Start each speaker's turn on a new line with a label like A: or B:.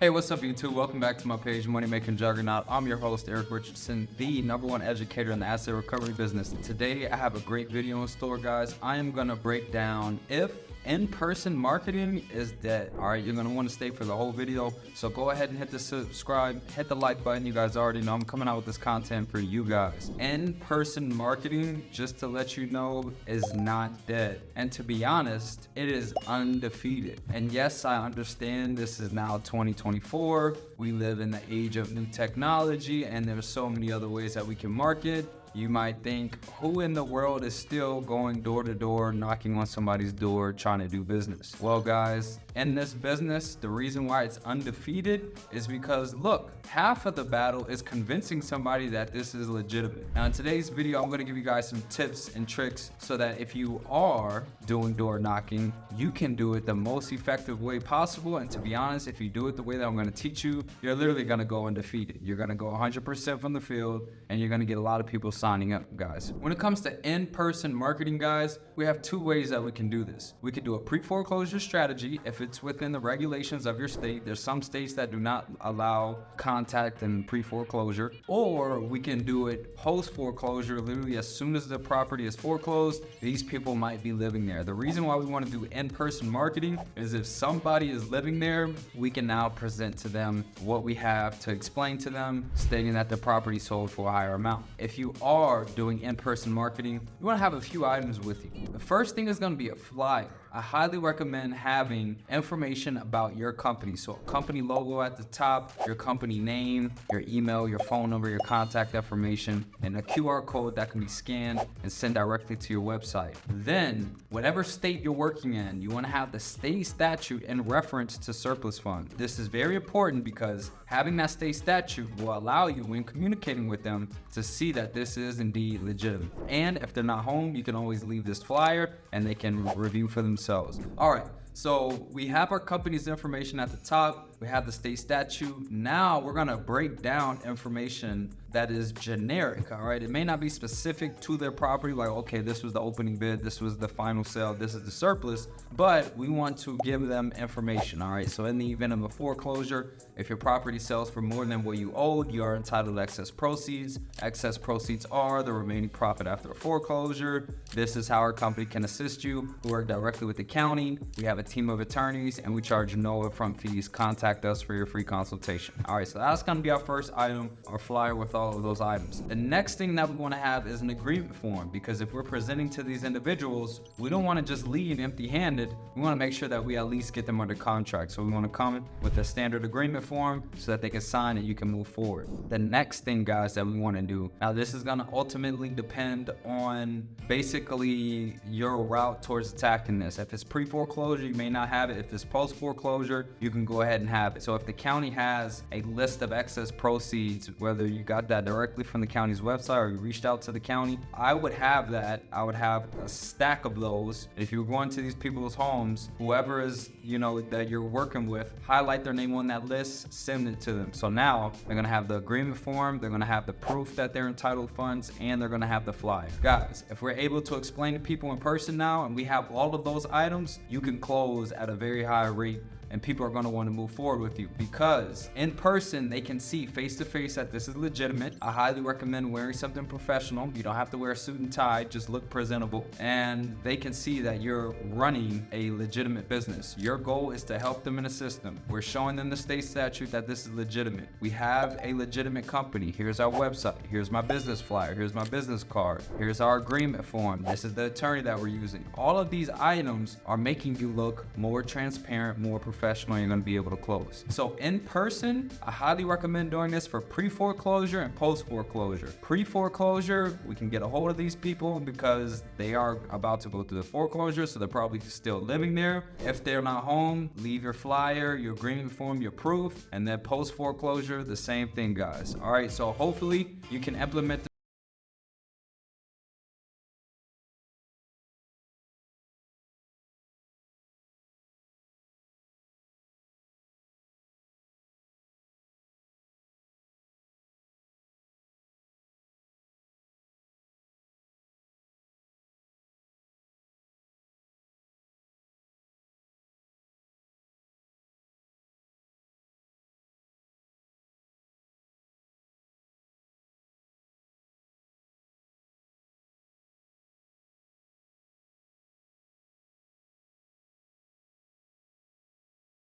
A: Hey, what's up YouTube? Welcome back to my page, MoneyMaking Juggernaut. I'm your host, Eric Richardson, the #1 educator in the asset recovery business. Today, I have a great video in store, guys. I am gonna break down if in-person marketing is dead. All right, you're gonna wanna stay for the whole video. So go ahead and hit the subscribe, hit the like button. You guys already know I'm coming out with this content for you guys. In-person marketing, just to let you know, is not dead. And to be honest, it is undefeated. And yes, I understand this is now 2024. We live in the age of new technology, and there's so many other ways that we can market. You might think, who in the world is still going door to door, knocking on somebody's door, trying to do business? Well, guys, in this business, the reason why it's undefeated is because, look, half of the battle is convincing somebody that this is legitimate. Now, in today's video, I'm going to give you guys some tips and tricks so that if you are doing door knocking, you can do it the most effective way possible. And to be honest, if you do it the way that I'm going to teach you, you're literally going to go undefeated. You're going to go 100% from the field, and you're going to get a lot of people signing up, guys. When it comes to in-person marketing, guys, we have two ways that we can do this. We can do a pre-foreclosure strategy if it's within the regulations of your state. There's some states that do not allow contact and pre-foreclosure, or we can do it post-foreclosure. Literally, as soon as the property is foreclosed, these people might be living there. The reason why we want to do in-person marketing is if somebody is living there, we can now present to them what we have to explain to them, stating that the property sold for a higher amount. If you are doing in-person marketing, you want to have a few items with you. The first thing is going to be a flyer. I highly recommend having information about your company. So a company logo at the top, your company name, your email, your phone number, your contact information, and a QR code that can be scanned and sent directly to your website. Then, whatever state you're working in, you want to have the state statute in reference to surplus fund. This is very important because having that state statute will allow you, when communicating with them, to see that this is indeed legitimate. And if they're not home, you can always leave this flyer and they can review for themselves. All right, so we have our company's information at the top. We have the state statute. Now we're gonna break down information that is generic, all right? It may not be specific to their property, like, okay, this was the opening bid, this was the final sale, this is the surplus, but we want to give them information, all right? So in the event of a foreclosure, if your property sells for more than what you owed, you are entitled to excess proceeds. Excess proceeds are the remaining profit after a foreclosure. This is how our company can assist you. We work directly with the county. We have a team of attorneys, and we charge no upfront fees. Contact us for your free consultation. All right, so that's gonna be our first item, our flyer with all of those items. The next thing that we want to have is an agreement form, because if we're presenting to these individuals, we don't want to just leave empty-handed. We want to make sure that we at least get them under contract. So we want to come with a standard agreement form so that they can sign and you can move forward. The next thing, guys, that we want to do, now this is going to ultimately depend on basically your route towards attacking this. If it's pre-foreclosure, you may not have it. If it's post-foreclosure, you can go ahead and have it. So if the county has a list of excess proceeds, whether you got that directly from the county's website or you reached out to the county, I would have that. I would have a stack of those. If you're going to these people's homes, whoever is, that you're working with, highlight their name on that list, send it to them. So now they're gonna have the agreement form, they're gonna have the proof that they're entitled funds, and they're gonna have the flyer. Guys, if we're able to explain to people in person now and we have all of those items, you can close at a very high rate, and people are going to want to move forward with you, because in person they can see face to face that this is legitimate. I highly recommend wearing something professional. You don't have to wear a suit and tie, just look presentable, and they can see that you're running a legitimate business. Your goal is to help them and assist them. We're showing them the state statute that this is legitimate. We have a legitimate company. Here's our website. Here's my business flyer. Here's my business card. Here's our agreement form. This is the attorney that we're using. All of these items are making you look more transparent, more professional. You're going to be able to close. So in person, I highly recommend doing this for pre-foreclosure and post-foreclosure. Pre-foreclosure, we can get a hold of these people because they are about to go through the foreclosure, so they're probably still living there. If they're not home, leave your flyer, your agreement form, your proof, and then post-foreclosure, the same thing, guys. All right, so hopefully you can implement